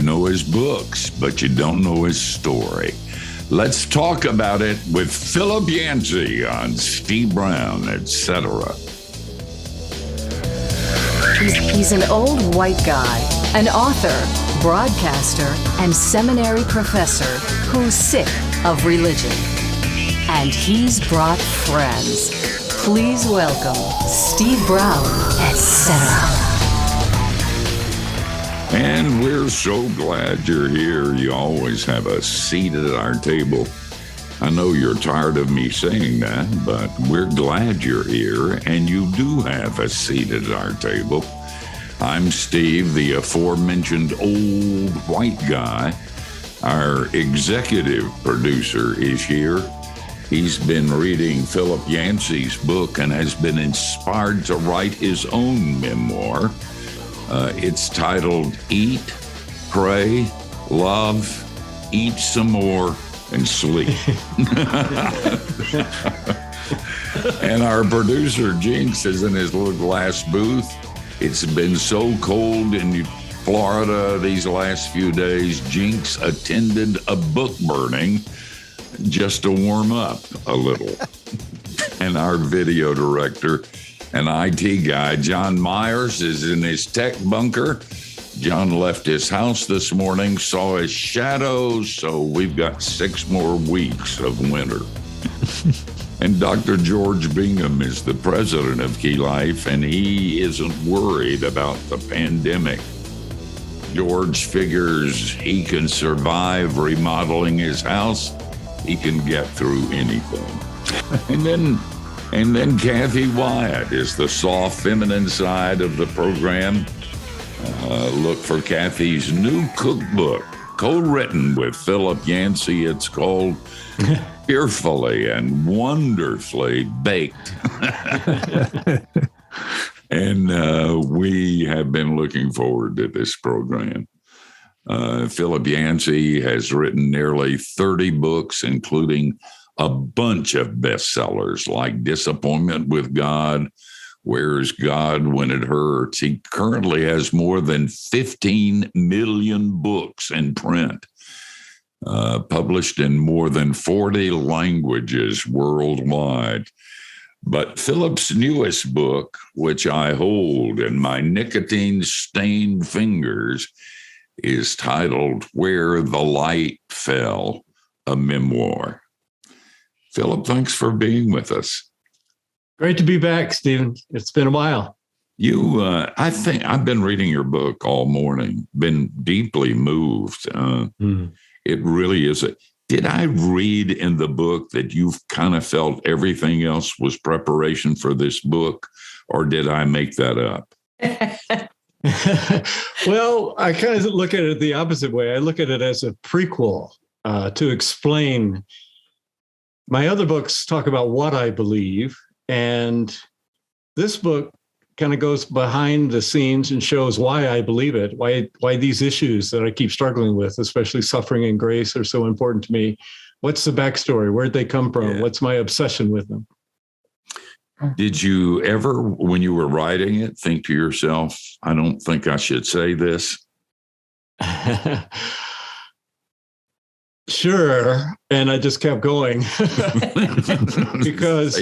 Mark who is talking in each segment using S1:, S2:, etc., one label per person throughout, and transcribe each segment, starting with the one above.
S1: know his books, but you don't know his story. Let's talk about it with Philip Yancey on Steve Brown, etc.
S2: He's an old white guy, an author, broadcaster, and seminary professor who's sick of religion. And he's brought friends. Please welcome Steve Brown, etc.
S1: And we're so glad you're here. You always have a seat at our table. I know you're tired of me saying that, but we're glad you're here, and you do have a seat at our table. I'm Steve, the aforementioned old white guy. Our executive producer is here. He's been reading Philip Yancey's book and has been inspired to write his own memoir. It's titled Eat, Pray, Love, Eat Some More, and Sleep. And our producer, Jinx, is in his little glass booth. It's been so cold in Florida these last few days. Jinx attended a book burning just to warm up a little. And our video director and IT guy, John Myers, is in his tech bunker. John left his house this morning, saw his shadows, so we've got 6 more weeks of winter. And Dr. George Bingham is the president of Key Life, and he isn't worried about the pandemic. George figures he can survive remodeling his house. He can get through anything. And then Kathy Wyatt is the soft, feminine side of the program. Look for Kathy's new cookbook, co-written with Philip Yancey. It's called Fearfully and Wonderfully Baked. And we have been looking forward to this program. Philip Yancey has written nearly 30 books, including a bunch of bestsellers like Disappointment with God, Where's God When It Hurts. He currently has more than 15 million books in print, published in more than 40 languages worldwide. But Philip's newest book, which I hold in my nicotine-stained fingers, is titled Where the Light Fell, a memoir. Philip, thanks for being with us.
S3: Great to be back, Stephen. It's been a while.
S1: I think I've been reading your book all morning, been deeply moved. It really is. Did I read in the book that you've kind of felt everything else was preparation for this book, or did I make that up?
S3: Well, I kind of look at it the opposite way. I look at it as a prequel to explain. My other books talk about what I believe, and this book kind of goes behind the scenes and shows why I believe it, why these issues that I keep struggling with, especially suffering and grace, are so important to me. What's the backstory? Where'd they come from? Yeah. What's my obsession with them?
S1: Did you ever, when you were writing it, think to yourself, I don't think I should say this?
S3: Sure. And I just kept going because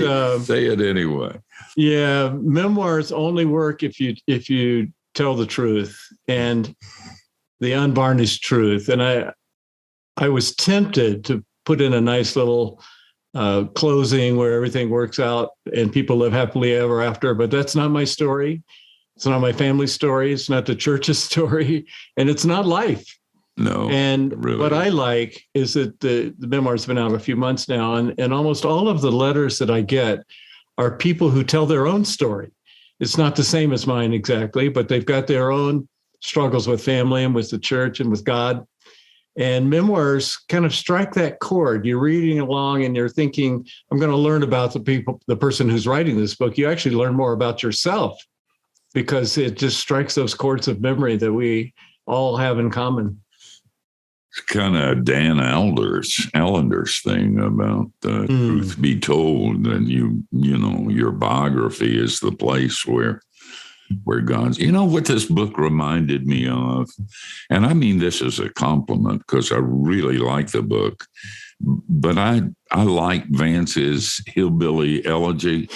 S1: say it anyway.
S3: Yeah, memoirs only work if you tell the truth and the unvarnished truth. And I was tempted to put in a nice little closing where everything works out and people live happily ever after, but that's not my story. It's not my family's story. It's not the church's story, and it's not life.
S1: No.
S3: And really, what I like is that the memoir's been out a few months now, and almost all of the letters that I get are people who tell their own story. It's not the same as mine exactly, but they've got their own struggles with family and with the church and with God. And memoirs kind of strike that chord. You're reading along and you're thinking, I'm going to learn about the person who's writing this book. You actually learn more about yourself because it just strikes those chords of memory that we all have in common.
S1: It's kind of Dan Allender's thing about truth be told, and you know, your biography is the place where where God's, you know what this book reminded me of? And I mean this as a compliment because I really like the book, but I like Vance's Hillbilly Elegy.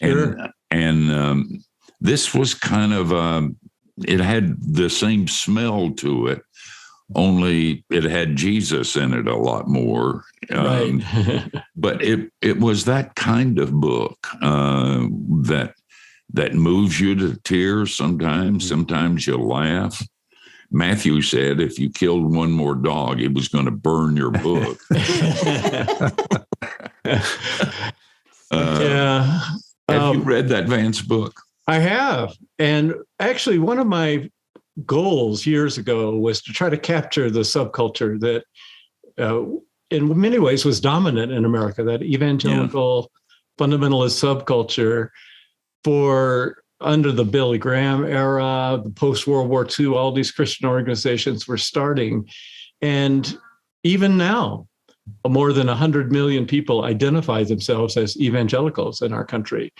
S3: Sure.
S1: And this was kind of, it had the same smell to it, only it had Jesus in it a lot more.
S3: Right.
S1: But it was that kind of book that moves you to tears sometimes. Sometimes you laugh. Matthew said if you killed one more dog, it was going to burn your book.
S3: Yeah.
S1: Have you read that Vance book?
S3: I have. And actually, one of my goals years ago was to try to capture the subculture that in many ways was dominant in America, that evangelical fundamentalist subculture for under the Billy Graham era, the post-World War II, all these Christian organizations were starting. And even now, more than 100 million people identify themselves as evangelicals in our country.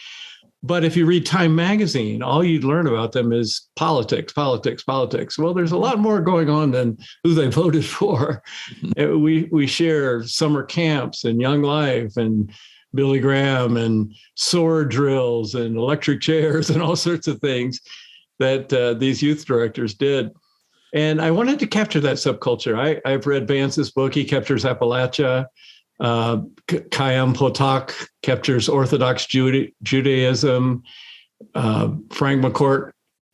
S3: But if you read Time magazine, all you learn about them is politics, politics, politics. Well, there's a lot more going on than who they voted for. We share summer camps and Young Life and Billy Graham and sword drills and electric chairs and all sorts of things that these youth directors did. And I wanted to capture that subculture. I've read Vance's book. He captures Appalachia. Chaim Potok captures Orthodox Judaism. Frank McCourt,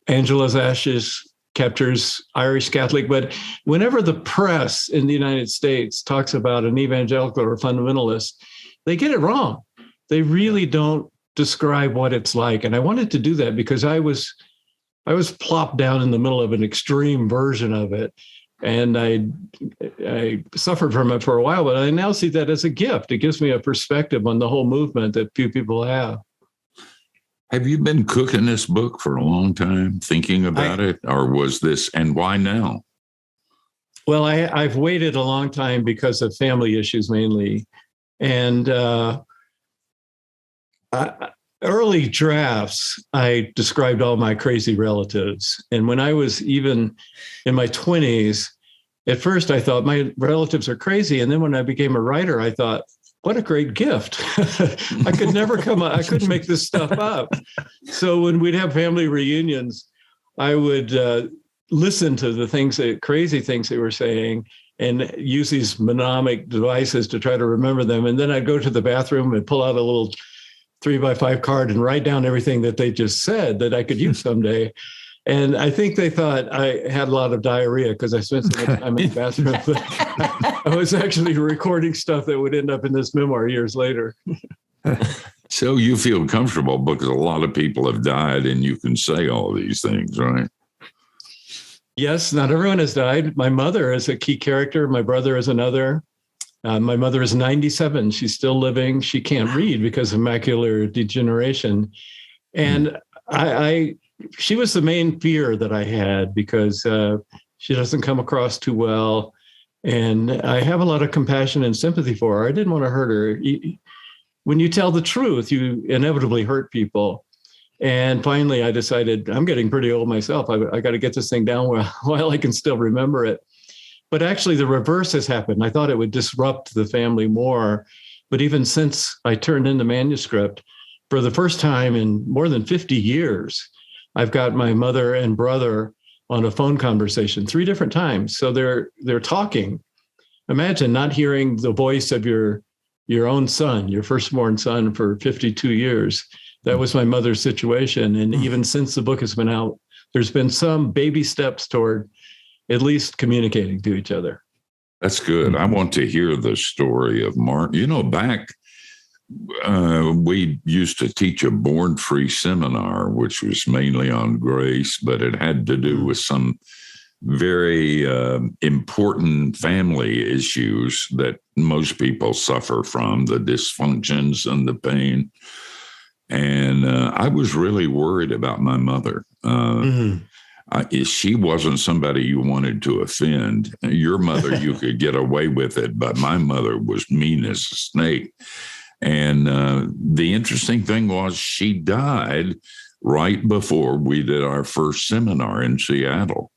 S3: Angela's Ashes, captures Irish Catholic. But whenever the press in the United States talks about an evangelical or fundamentalist, they get it wrong. They really don't describe what it's like. And I wanted to do that because I was plopped down in the middle of an extreme version of it. And I suffered from it for a while, but I now see that as a gift. It gives me a perspective on the whole movement that few people have.
S1: Have you been cooking this book for a long time, thinking about it? Or was this, and why now?
S3: Well, I've waited a long time because of family issues mainly. And early drafts, I described all my crazy relatives. And when I was even in my 20s, at first I thought my relatives are crazy. And then when I became a writer, I thought, what a great gift. I could never I couldn't make this stuff up. So when we'd have family reunions, I would listen to the crazy things they were saying and use these mnemonic devices to try to remember them. And then I'd go to the bathroom and pull out a little 3x5 card and write down everything that they just said that I could use someday. And I think they thought I had a lot of diarrhea because I spent so much time in the bathroom. I was actually recording stuff that would end up in this memoir years later.
S1: So you feel comfortable because a lot of people have died and you can say all these things, right?
S3: Yes, not everyone has died. My mother is a key character. My brother is another. My mother is 97. She's still living. She can't read because of macular degeneration. And she was the main fear that I had because she doesn't come across too well. And I have a lot of compassion and sympathy for her. I didn't want to hurt her. When you tell the truth, you inevitably hurt people. And finally, I decided I'm getting pretty old myself. I got to get this thing down while I can still remember it. But actually, the reverse has happened. I thought it would disrupt the family more. But even since I turned in the manuscript, for the first time in more than 50 years, I've got my mother and brother on a phone conversation 3 different times. So they're talking. Imagine not hearing the voice of your own son, your firstborn son, for 52 years. That was my mother's situation. And even since the book has been out, there's been some baby steps toward at least communicating to each other.
S1: That's good. I want to hear the story of Martin. You know, back, we used to teach a Born Free seminar, which was mainly on grace, but it had to do with some very important family issues that most people suffer from, the dysfunctions and the pain. And I was really worried about my mother. She wasn't somebody you wanted to offend. Your mother, you could get away with it, but my mother was mean as a snake. And the interesting thing was she died right before we did our first seminar in Seattle.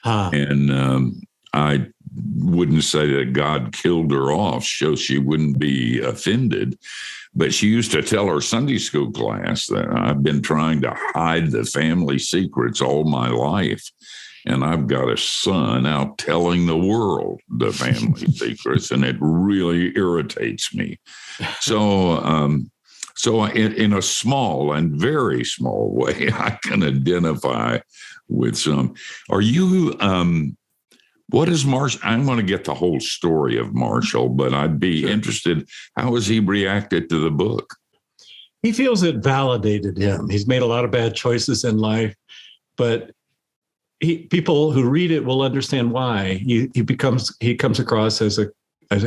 S1: And I wouldn't say that God killed her off so she wouldn't be offended, but she used to tell her Sunday school class that I've been trying to hide the family secrets all my life. And I've got a son out telling the world the family secrets, and it really irritates me. So in a small and very small way, I can identify with some. Are you, what is Marshall? I'm going to get the whole story of Marshall, but I'd be interested. How has he reacted to the book?
S3: He feels it validated him. He's made a lot of bad choices in life, but people who read it will understand why. He comes across as a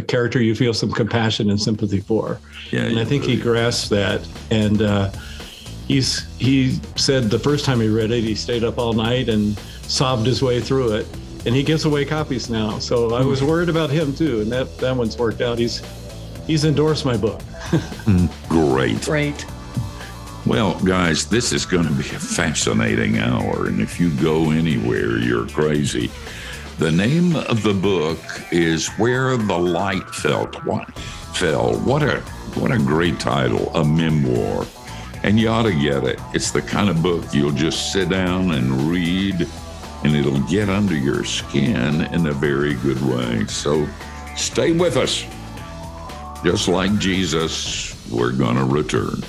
S3: character you feel some compassion and sympathy for. Yeah, and I think he grasped that. And he said the first time he read it, he stayed up all night and sobbed his way through it. And he gives away copies now. So I was worried about him too, and that one's worked out. He's endorsed my book.
S1: Great. Well, guys, this is going to be a fascinating hour, and if you go anywhere, you're crazy. The name of the book is Where the Light Fell. What a great title, a memoir. And you ought to get it. It's the kind of book you'll just sit down and read, and it'll get under your skin in a very good way. So stay with us. Just like Jesus, we're going to return.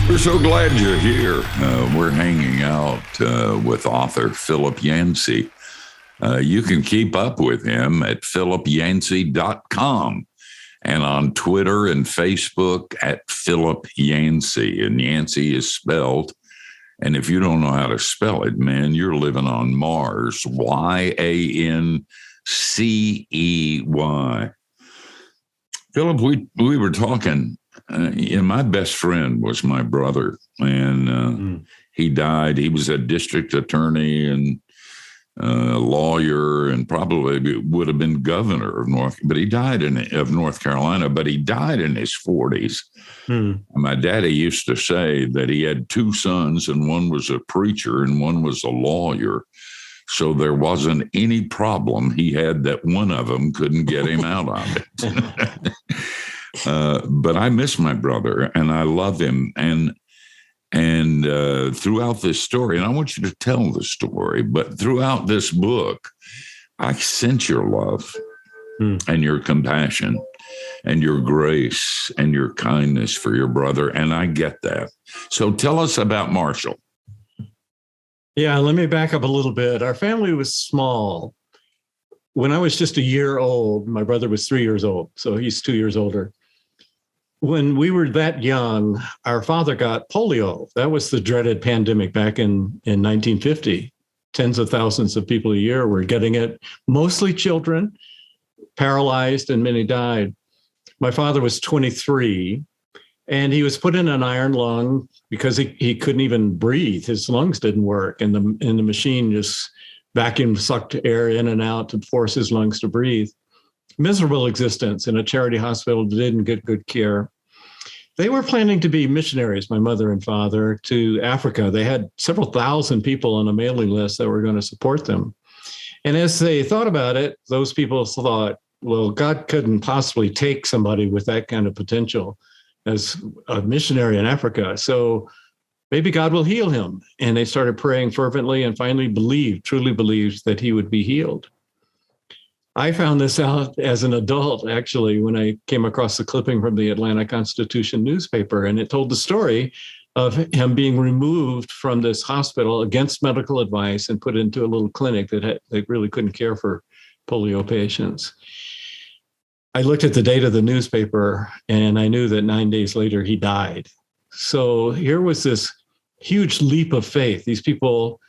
S1: We're so glad you're here. We're hanging out with author Philip Yancey. You can keep up with him at philipyancey.com and on Twitter and Facebook at Philip Yancey. And Yancey is spelled, and if you don't know how to spell it, man, you're living on Mars. Yancey. Philip, we were talking. My best friend was my brother, and he died. He was a district attorney and lawyer, and probably would have been governor of North Carolina. But he died in his 40s. My daddy used to say that he had two sons, and one was a preacher and one was a lawyer. So there wasn't any problem he had that one of them couldn't get him out of it. But I miss my brother, and I love him. And throughout this story, and I want you to tell the story, but throughout this book, I sense your love and your compassion and your grace and your kindness for your brother. And I get that. So tell us about Marshall.
S3: Yeah, let me back up a little bit. Our family was small. When I was just a year old, my brother was 3 years old, so he's 2 years older. When we were that young, our father got polio. That was the dreaded pandemic back in 1950. Tens of thousands of people a year were getting it, mostly children, paralyzed, and many died. My father was 23, and he was put in an iron lung because he couldn't even breathe. His lungs didn't work, and the machine just vacuum sucked air in and out to force his lungs to breathe. Miserable existence in a charity hospital, didn't get good care. They were planning to be missionaries, my mother and father, to Africa. They had several thousand people on a mailing list that were going to support them. And as they thought about it, those people thought, well, God couldn't possibly take somebody with that kind of potential as a missionary in Africa. So maybe God will heal him. And they started praying fervently and finally truly believed that he would be healed. I found this out as an adult, actually, when I came across the clipping from the Atlanta Constitution newspaper, and it told the story of him being removed from this hospital against medical advice and put into a little clinic that really couldn't care for polio patients. I looked at the date of the newspaper, and I knew that 9 days later he died. So here was this huge leap of faith. These people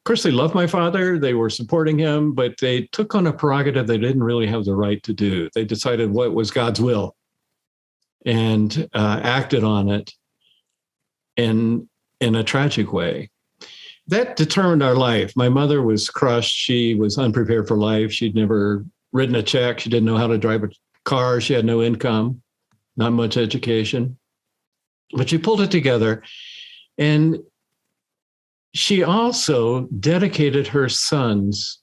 S3: course, they loved my father. They were supporting him, but they took on a prerogative they didn't really have the right to do. They decided what was God's will and acted on it in a tragic way. That determined our life. My mother was crushed. She was unprepared for life. She'd never written a check. She didn't know how to drive a car. She had no income, not much education. But she pulled it together. And she also dedicated her sons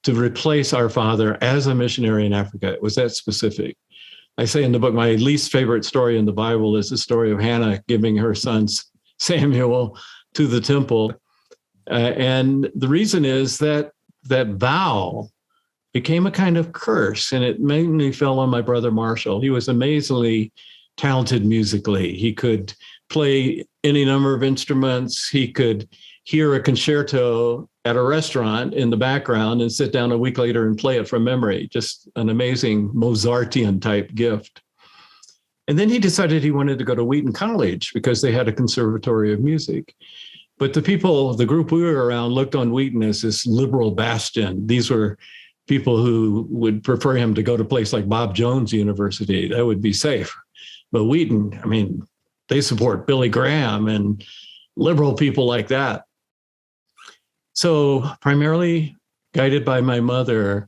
S3: to replace our father as a missionary in Africa. It was that specific. I say in the book, my least favorite story in the Bible is the story of Hannah giving her son Samuel to the temple. And the reason is that vow became a kind of curse, and it mainly fell on my brother Marshall. He was amazingly talented musically. He could play any number of instruments. He could hear a concerto at a restaurant in the background and sit down a week later and play it from memory. Just an amazing Mozartian type gift. And then he decided he wanted to go to Wheaton College because they had a conservatory of music. But the group we were around looked on Wheaton as this liberal bastion. These were people who would prefer him to go to a place like Bob Jones University. That would be safe. But Wheaton, I mean, they support Billy Graham and liberal people like that. So primarily guided by my mother,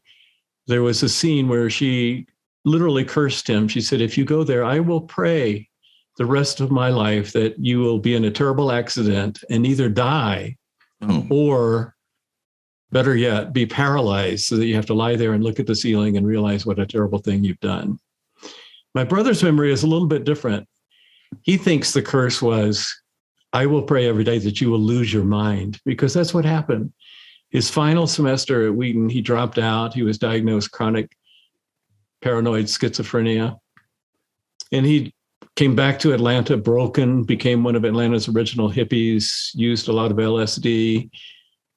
S3: there was a scene where she literally cursed him. She said, if you go there, I will pray the rest of my life that you will be in a terrible accident and either die or, better yet, be paralyzed so that you have to lie there and look at the ceiling and realize what a terrible thing you've done. My brother's memory is a little bit different. He thinks the curse was, I will pray every day that you will lose your mind, because that's what happened. His final semester at Wheaton, he dropped out. He was diagnosed chronic paranoid schizophrenia. And he came back to Atlanta broken, became one of Atlanta's original hippies, used a lot of LSD,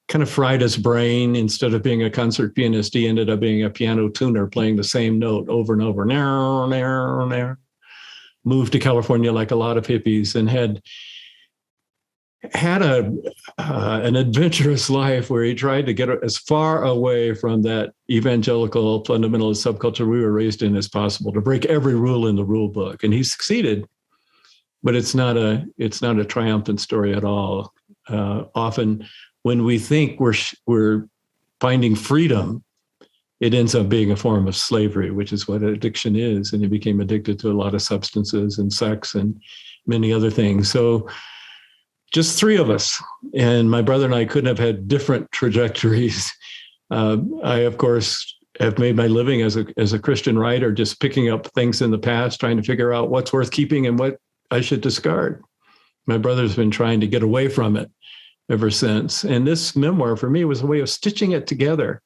S3: kind of fried his brain. Instead of being a concert pianist, he ended up being a piano tuner, playing the same note over and over. Moved to California like a lot of hippies and had an adventurous life where he tried to get as far away from that evangelical fundamentalist subculture we were raised in as possible, to break every rule in the rule book. And he succeeded, but it's not a triumphant story at all. Often when we think we're finding freedom, it ends up being a form of slavery, which is what addiction is. And he became addicted to a lot of substances and sex and many other things. So just three of us, and my brother and I couldn't have had different trajectories. I, of course, have made my living as a Christian writer, just picking up things in the past, trying to figure out what's worth keeping and what I should discard. My brother's been trying to get away from it ever since. And this memoir for me was a way of stitching it together.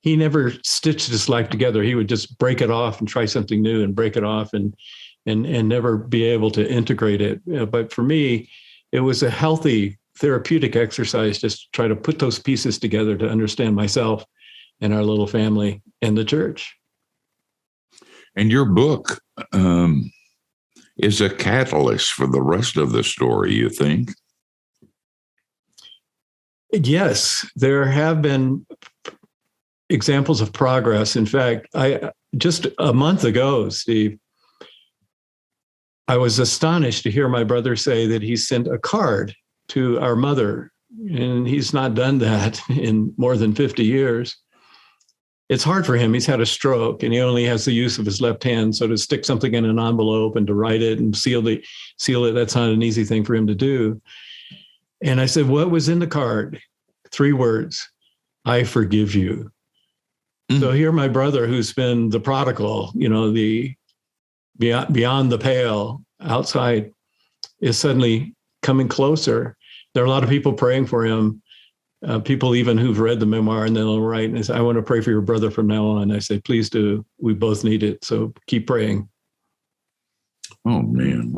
S3: He never stitched his life together. He would just break it off and try something new and break it off and never be able to integrate it. But for me, it was a healthy therapeutic exercise just to try to put those pieces together to understand myself and our little family and the church.
S1: And your book is a catalyst for the rest of the story, you think?
S3: Yes, there have been examples of progress. In fact, just a month ago, Steve, I was astonished to hear my brother say that he sent a card to our mother, and he's not done that in more than 50 years. It's hard for him. He's had a stroke, and he only has the use of his left hand. So to stick something in an envelope and to write it and seal it, that's not an easy thing for him to do. And I said, what was in the card? 3 words: I forgive you. So here my brother, who's been the prodigal, the beyond the pale outside, is suddenly coming closer. There are a lot of people praying for him, people even who've read the memoir, and then they'll write and say, I want to pray for your brother from now on. I say, please do. We both need it. So keep praying.
S1: Oh, man,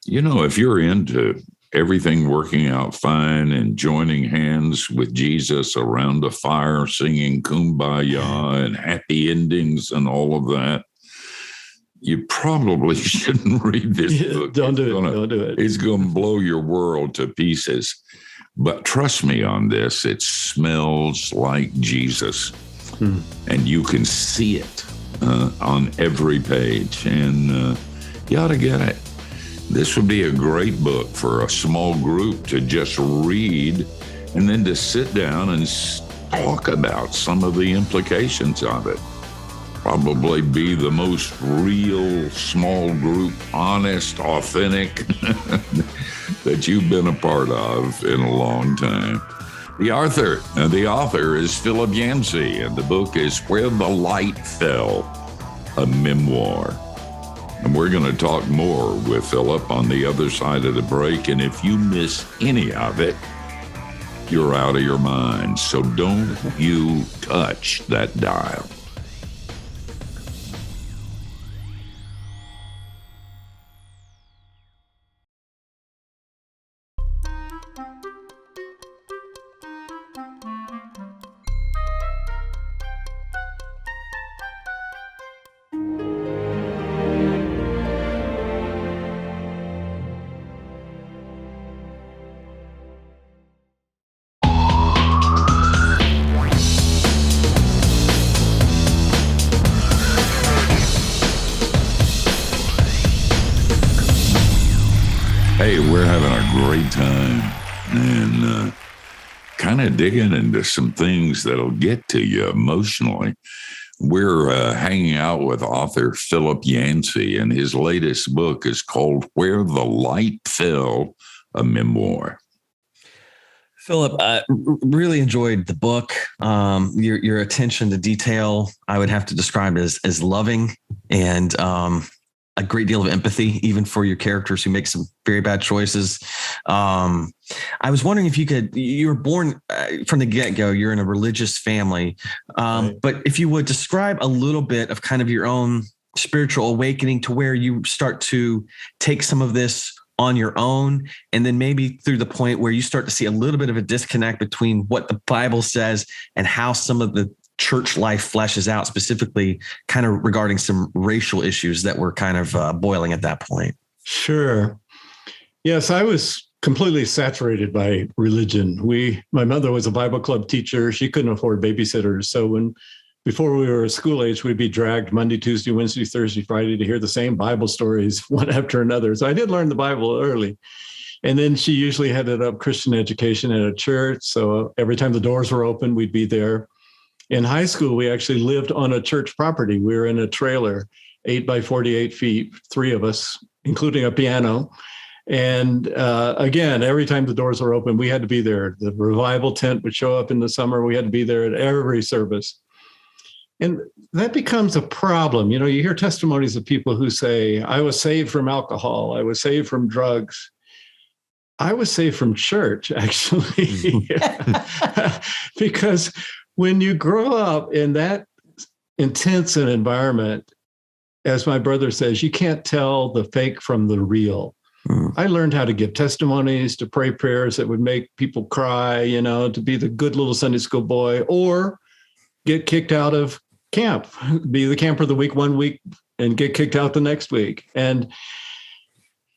S1: if you're into everything working out fine and joining hands with Jesus around a fire, singing Kumbaya and happy endings and all of that, you probably shouldn't read this book.
S3: Don't do it.
S1: It's going to blow your world to pieces. But trust me on this, it smells like Jesus. And you can see it on every page. And you ought to get it. This would be a great book for a small group to just read and then to sit down and talk about some of the implications of it. Probably be the most real small group, honest, authentic that you've been a part of in a long time. The author is Philip Yancey, and the book is Where the Light Fell, a memoir. And we're going to talk more with Philip on the other side of the break. And if you miss any of it, you're out of your mind. So don't you touch that dial. Hey, we're having a great time and kind of digging into some things that'll get to you emotionally. We're hanging out with author Philip Yancey, and his latest book is called Where the Light Fell, a memoir.
S4: Philip, I really enjoyed the book. Your attention to detail, I would have to describe as loving and a great deal of empathy, even for your characters who make some very bad choices. I was wondering if you were born from the get-go, you're in a religious family, right. But if you would describe a little bit of kind of your own spiritual awakening to where you start to take some of this on your own, and then maybe through the point where you start to see a little bit of a disconnect between what the Bible says and how some of the church life fleshes out, specifically kind of regarding some racial issues that were kind of boiling at that point. Sure.
S3: Yes, I was completely saturated by religion. My mother was a Bible club teacher. She couldn't afford babysitters. So before we were school age, we'd be dragged Monday, Tuesday, Wednesday, Thursday, Friday to hear the same Bible stories one after another. So I did learn the Bible early. And then she usually headed up Christian education at a church. So every time the doors were open, we'd be there. In high school, we actually lived on a church property. We were in a trailer, 8 by 48 feet, 3 of us, including a piano. And again, every time the doors were open, we had to be there. The revival tent would show up in the summer. We had to be there at every service. And that becomes a problem. You know, you hear testimonies of people who say, I was saved from alcohol. I was saved from drugs. I was saved from church, actually, because when you grow up in that intense an environment, as my brother says, you can't tell the fake from the real. I learned how to give testimonies, to pray prayers that would make people cry, you know, to be the good little Sunday school boy, or get kicked out of camp, be the camper of the week one week and get kicked out the next week. And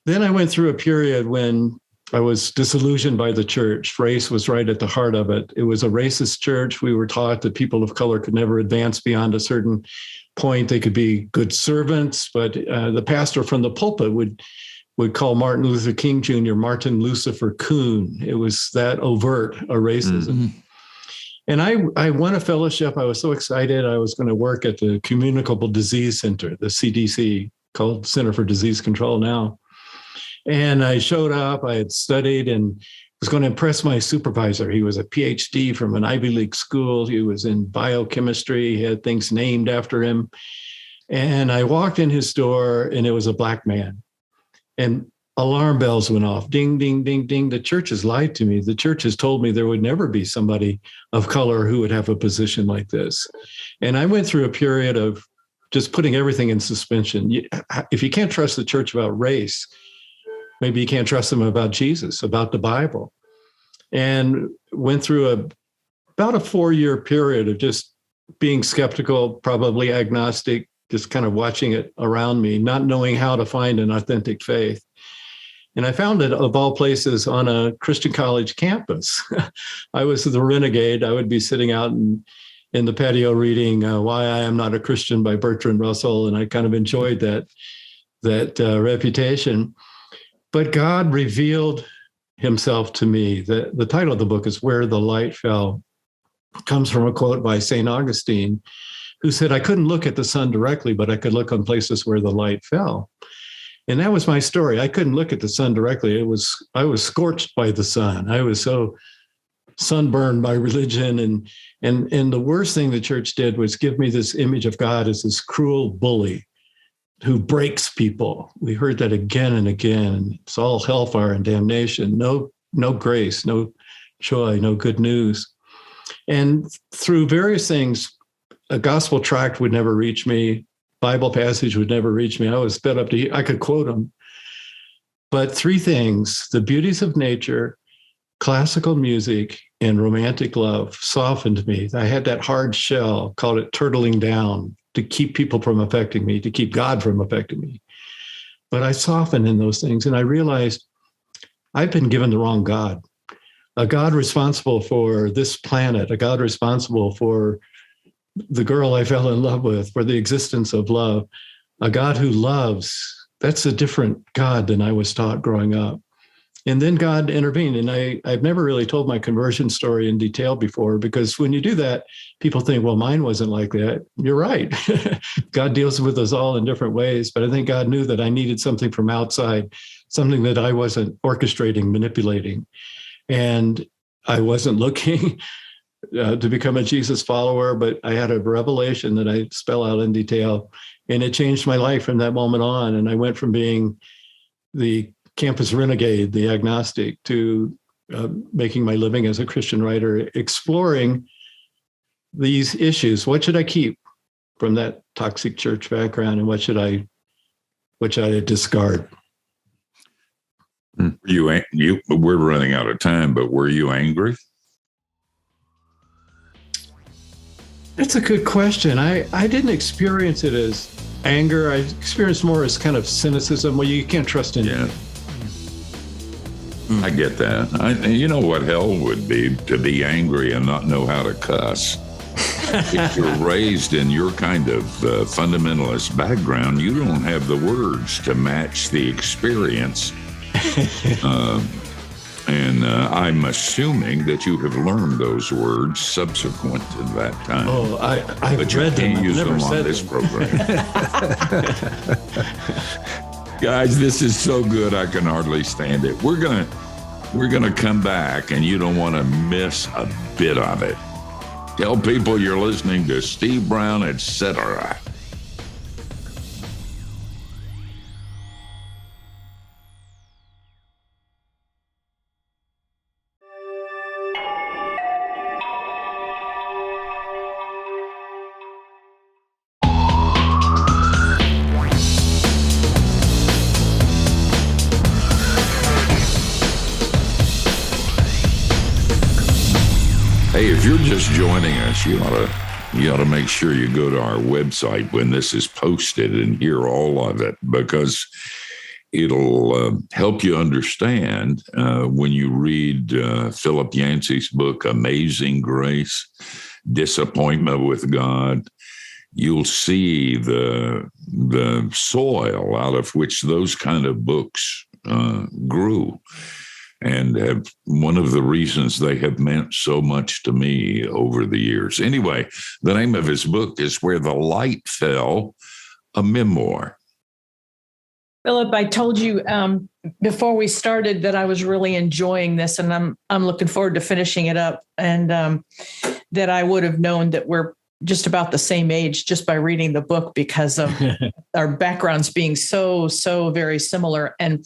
S3: then I went through a period when I was disillusioned by the church. Race was right at the heart of it. It was a racist church. We were taught that people of color could never advance beyond a certain point. They could be good servants, but the pastor from the pulpit would call Martin Luther King Jr. Martin Lucifer Coon. It was that overt a racism. Mm-hmm. And I won a fellowship. I was so excited. I was going to work at the Communicable Disease Center, the CDC, called Center for Disease Control now. And I showed up, I had studied and was going to impress my supervisor. He was a PhD from an Ivy League school. He was in biochemistry. He had things named after him. And I walked in his door and it was a black man. And alarm bells went off. Ding, ding, ding, ding. The church has lied to me. The church has told me there would never be somebody of color who would have a position like this. And I went through a period of just putting everything in suspension. If you can't trust the church about race, maybe you can't trust them about Jesus, about the Bible. And went through about a 4-year period of just being skeptical, probably agnostic, just kind of watching it around me, not knowing how to find an authentic faith. And I found it, of all places, on a Christian college campus. I was the renegade. I would be sitting out in the patio reading Why I Am Not a Christian by Bertrand Russell. And I kind of enjoyed that reputation. But God revealed himself to me. The title of the book is Where the Light Fell. It comes from a quote by St. Augustine, who said, I couldn't look at the sun directly, but I could look on places where the light fell. And that was my story. I couldn't look at the sun directly. I was scorched by the sun. I was so sunburned by religion. And the worst thing the church did was give me this image of God as this cruel bully who breaks people. We heard that again and again. It's all hellfire and damnation. No grace, no joy, no good news. And through various things, a gospel tract would never reach me. Bible passage would never reach me. I was fed up I could quote them. But three things: the beauties of nature, classical music, and romantic love softened me. I had that hard shell, called it turtling down, to keep people from affecting me, to keep God from affecting me. But I softened in those things, and I realized I've been given the wrong God, a God responsible for this planet, a God responsible for the girl I fell in love with, for the existence of love, a God who loves. That's a different God than I was taught growing up. And then God intervened. And I've never really told my conversion story in detail before, because when you do that, people think, well, mine wasn't like that. You're right. God deals with us all in different ways. But I think God knew that I needed something from outside, something that I wasn't orchestrating, manipulating. And I wasn't looking to become a Jesus follower, but I had a revelation that I spell out in detail, and it changed my life from that moment on. And I went from being the campus renegade, the agnostic, to making my living as a Christian writer, exploring these issues. What should I keep from that toxic church background, and what should I discard?
S1: We're running out of time, but were you angry?
S3: That's a good question. I didn't experience it as anger. I experienced more as kind of cynicism. Well, you can't trust anything.
S1: Yeah. I get that. You know what hell would be? To be angry and not know how to cuss. If you're raised in your kind of fundamentalist background, you don't have the words to match the experience. And I'm assuming that you have learned those words subsequent to that time.
S3: Oh, I've read them.
S1: But you can't use them on this program. Guys, this is so good I can hardly stand it. We're gonna come back, and you don't want to miss a bit of it. Tell people you're listening to Steve Brown, etc. Hey, if you're just joining us, you ought to make sure you go to our website when this is posted and hear all of it, because it'll help you understand when you read Philip Yancey's book, Amazing Grace, Disappointment with God. You'll see the soil out of which those kind of books grew. And one of the reasons they have meant so much to me over the years. Anyway, the name of his book is Where the Light Fell, a memoir.
S5: Philip, I told you before we started that I was really enjoying this, and I'm looking forward to finishing it up, and that I would have known that we're just about the same age just by reading the book, because of our backgrounds being so very similar. And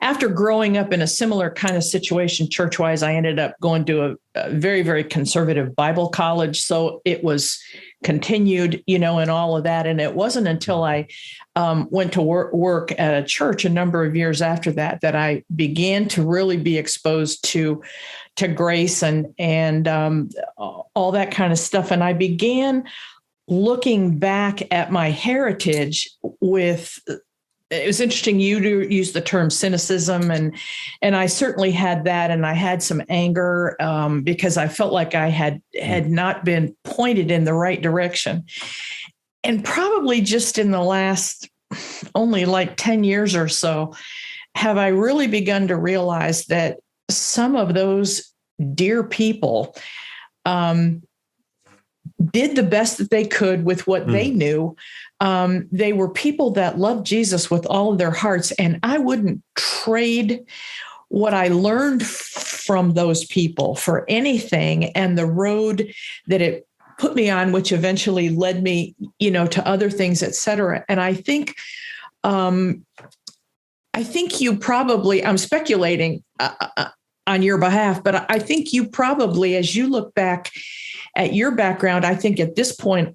S5: after growing up in a similar kind of situation church-wise, I ended up going to a very, very conservative Bible college. So it was continued, and all of that. And it wasn't until I went to work at a church a number of years after that I began to really be exposed to grace and all that kind of stuff. And I began looking back at my heritage with it was interesting you to use the term cynicism, and I certainly had that, and I had some anger because I felt like I had not been pointed in the right direction. And probably just in the last only like 10 years or so, have I really begun to realize that some of those dear people did the best that they could with what they knew. They were people that loved Jesus with all of their hearts. And I wouldn't trade what I learned from those people for anything, and the road that it put me on, which eventually led me, to other things, et cetera. And I think you probably, I'm speculating on your behalf, but I think you probably, as you look back at your background, I think at this point,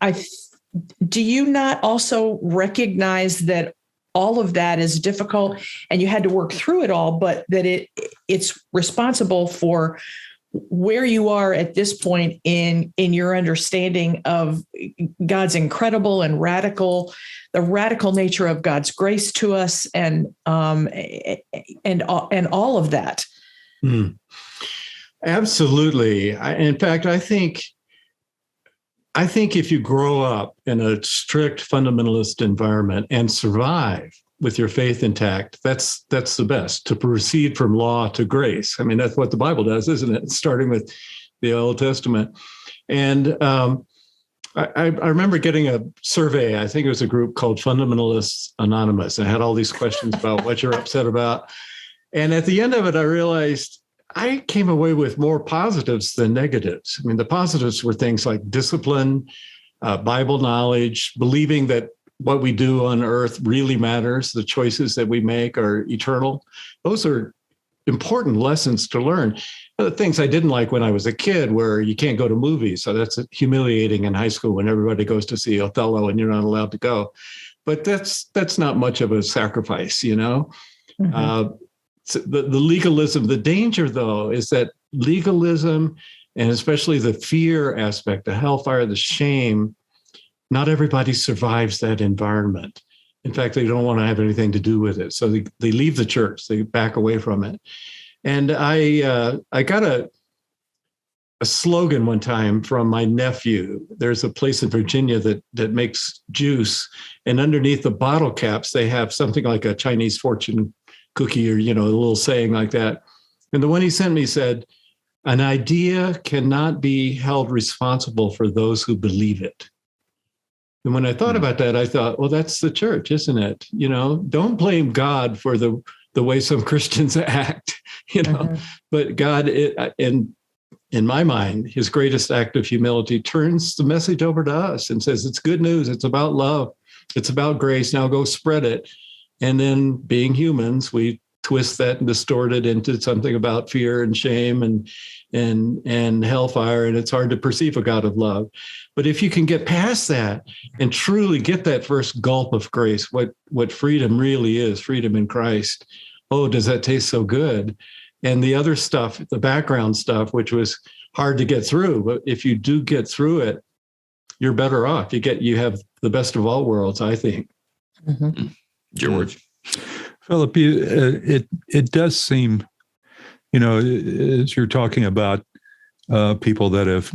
S5: do you not also recognize that all of that is difficult and you had to work through it all, but that it's responsible for where you are at this point in your understanding of God's incredible and the radical nature of God's grace to us, and all of that?
S3: Absolutely. In fact, I think if you grow up in a strict fundamentalist environment and survive with your faith intact, that's the best, to proceed from law to grace. I mean, that's what the Bible does, isn't it? Starting with the Old Testament. And I remember getting a survey. I think it was a group called Fundamentalists Anonymous. And I had all these questions about what you're upset about. And at the end of it, I realized I came away with more positives than negatives. I mean, the positives were things like discipline, Bible knowledge, believing that what we do on earth really matters. The choices that we make are eternal. Those are important lessons to learn. The things I didn't like when I was a kid, where you can't go to movies. So that's humiliating in high school when everybody goes to see Othello and you're not allowed to go. But that's not much of a sacrifice, Mm-hmm. The legalism, the danger, though, is that legalism, and especially the fear aspect, the hellfire, the shame, not everybody survives that environment. In fact, they don't want to have anything to do with it. So they leave the church, they back away from it. And I got a slogan one time from my nephew. There's a place in Virginia that makes juice, and underneath the bottle caps, they have something like a Chinese fortune cookie, or, a little saying like that. And the one he sent me said, "An idea cannot be held responsible for those who believe it." And when I thought about that, I thought, well, that's the church, isn't it? Don't blame God for the way some Christians act, mm-hmm. But God, in my mind, his greatest act of humility turns the message over to us and says, it's good news. It's about love. It's about grace. Now go spread it. And then, being humans, we twist that and distort it into something about fear and shame and hellfire, and it's hard to perceive a God of love. But if you can get past that and truly get that first gulp of grace, what freedom really is, freedom in Christ, oh, does that taste so good? And the other stuff, the background stuff, which was hard to get through, but if you do get through it, you're better off. You have the best of all worlds, I think.
S5: Mm-hmm.
S1: George?
S6: Philip, it does seem, as you're talking about people that have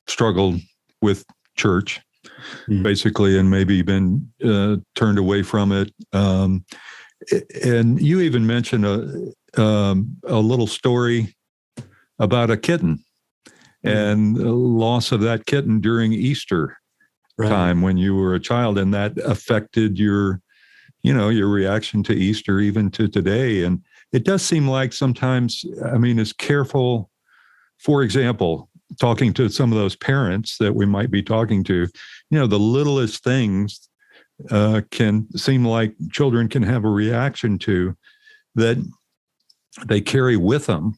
S6: struggled with church, basically, and maybe been turned away from it. And you even mentioned a little story about a kitten and the loss of that kitten during Easter time when you were a child, and that affected your reaction to Easter, even to today. And it does seem like sometimes, as careful, for example, talking to some of those parents that we might be talking to, the littlest things can seem like children can have a reaction to that they carry with them.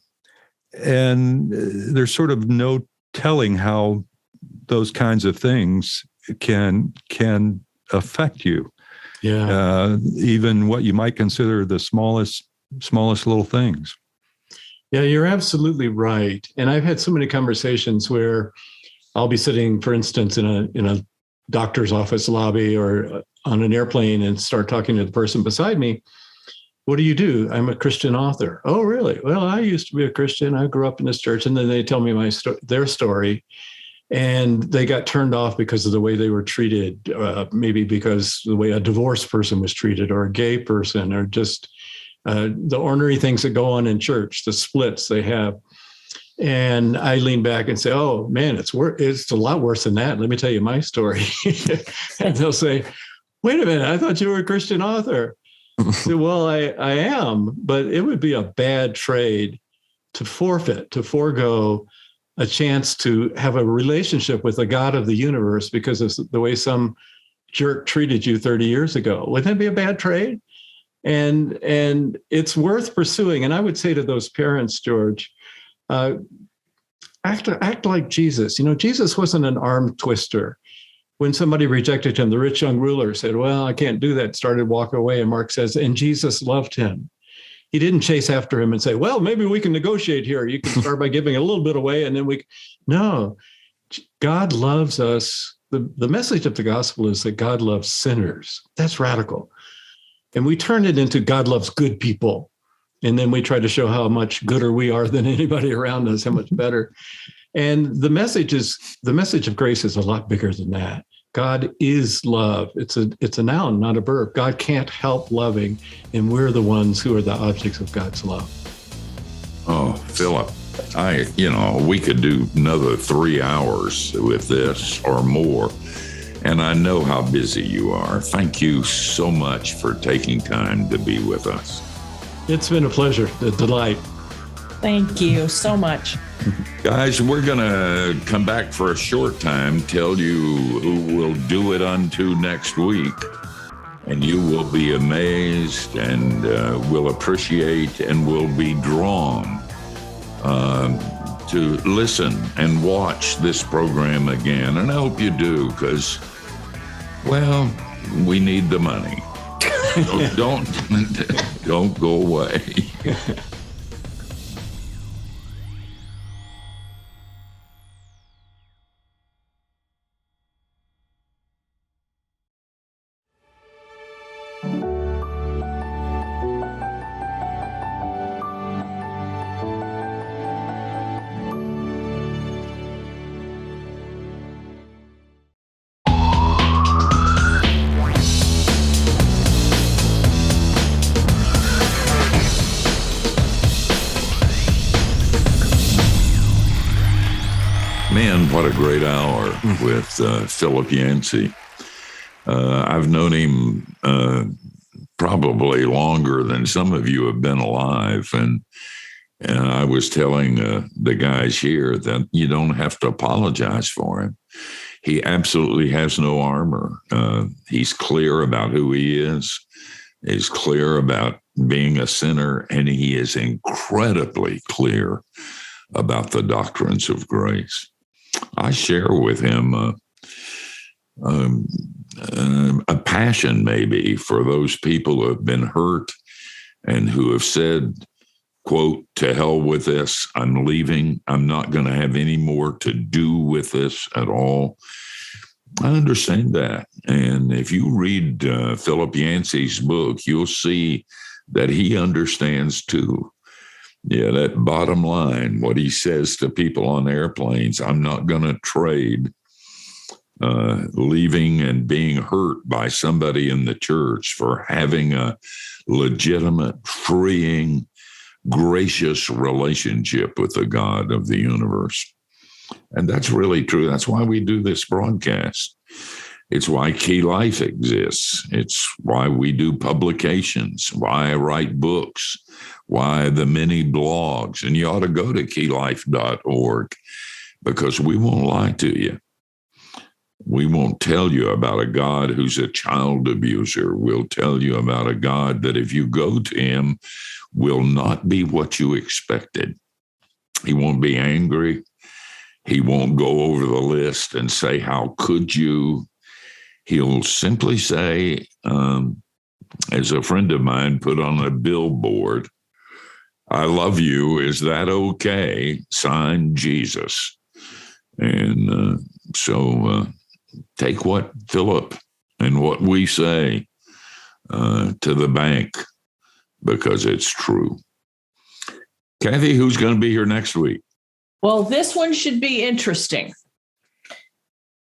S6: And there's sort of no telling how those kinds of things can affect you.
S3: Yeah.
S6: Even what you might consider the smallest little things.
S3: Yeah, you're absolutely right. And I've had so many conversations where I'll be sitting, for instance, in a doctor's office lobby or on an airplane and start talking to the person beside me. What do you do? I'm a Christian author. Oh, really? Well, I used to be a Christian. I grew up in this church. And then they tell me their story. And they got turned off because of the way they were treated, maybe because the way a divorced person was treated, or a gay person, or just the ornery things that go on in church, the splits they have. And I lean back and say, oh, man, it's a lot worse than that. Let me tell you my story. And they'll say, wait a minute, I thought you were a Christian author. I say, well, I am, but it would be a bad trade to forego a chance to have a relationship with the God of the universe because of the way some jerk treated you 30 years ago. Wouldn't that be a bad trade? And it's worth pursuing. And I would say to those parents, George, act like Jesus. Jesus wasn't an arm twister. When somebody rejected him, the rich young ruler said, well, I can't do that, started walking away. And Mark says, and Jesus loved him. He didn't chase after him and say, well, maybe we can negotiate here. You can start by giving a little bit away. And then no, God loves us. The message of the gospel is that God loves sinners. That's radical. And we turn it into God loves good people. And then we try to show how much gooder we are than anybody around us, how much better. And the message of grace is a lot bigger than that. God is love. It's a noun, not a verb. God can't help loving, and we're the ones who are the objects of God's love.
S1: Oh, Philip, we could do another 3 hours with this or more. And I know how busy you are. Thank you so much for taking time to be with us.
S3: It's been a pleasure, a delight.
S5: Thank you so much.
S1: Guys, we're going to come back for a short time, tell you who will do it unto next week. And you will be amazed and will appreciate and will be drawn to listen and watch this program again. And I hope you do, because, well, we need the money. So don't go away. Man, what a great hour with Philip Yancey. I've known him probably longer than some of you have been alive. And I was telling the guys here that you don't have to apologize for him. He absolutely has no armor. He's clear about who he is. He's clear about being a sinner, and he is incredibly clear about the doctrines of grace. I share with him a passion maybe for those people who have been hurt and who have said, quote, to hell with this, I'm leaving. I'm not going to have any more to do with this at all. I understand that. And if you read Philip Yancey's book, you'll see that he understands too. Yeah, that bottom line, what he says to people on airplanes, I'm not going to trade leaving and being hurt by somebody in the church for having a legitimate, freeing, gracious relationship with the God of the universe. And that's really true. That's why we do this broadcast. It's why Key Life exists. It's why we do publications, why I write books, why the many blogs. And you ought to go to keylife.org, because we won't lie to you. We won't tell you about a God who's a child abuser. We'll tell you about a God that if you go to him, will not be what you expected. He won't be angry. He won't go over the list and say, how could you? He'll simply say, as a friend of mine put on a billboard, I love you. Is that okay? Signed, Jesus. And so take what Philip and what we say to the bank, because it's true. Kathy, who's going to be here next week?
S5: Well, this one should be interesting.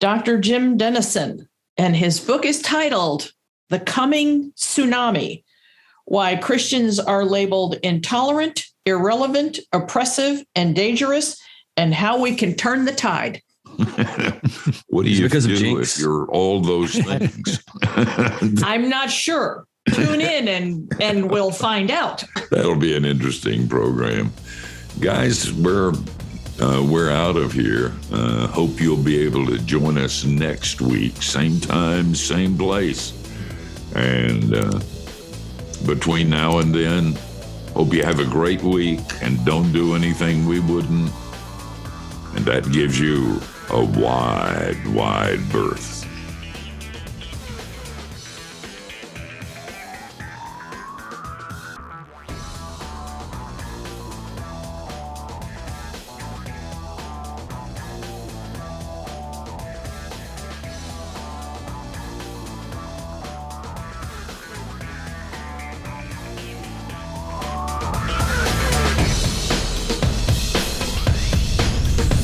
S5: Dr. Jim Dennison, and his book is titled The Coming Tsunami: Why Christians Are Labeled Intolerant, Irrelevant, Oppressive, and Dangerous, and How We Can Turn the Tide.
S1: What do you
S4: because of
S1: do
S4: Jinx?
S1: if you're all those things?
S5: I'm not sure. Tune in and we'll find out.
S1: That'll be an interesting program. Guys, we're out of here. Hope you'll be able to join us next week. Same time, same place. And between now and then, hope you have a great week and don't do anything we wouldn't. And that gives you a wide, wide berth.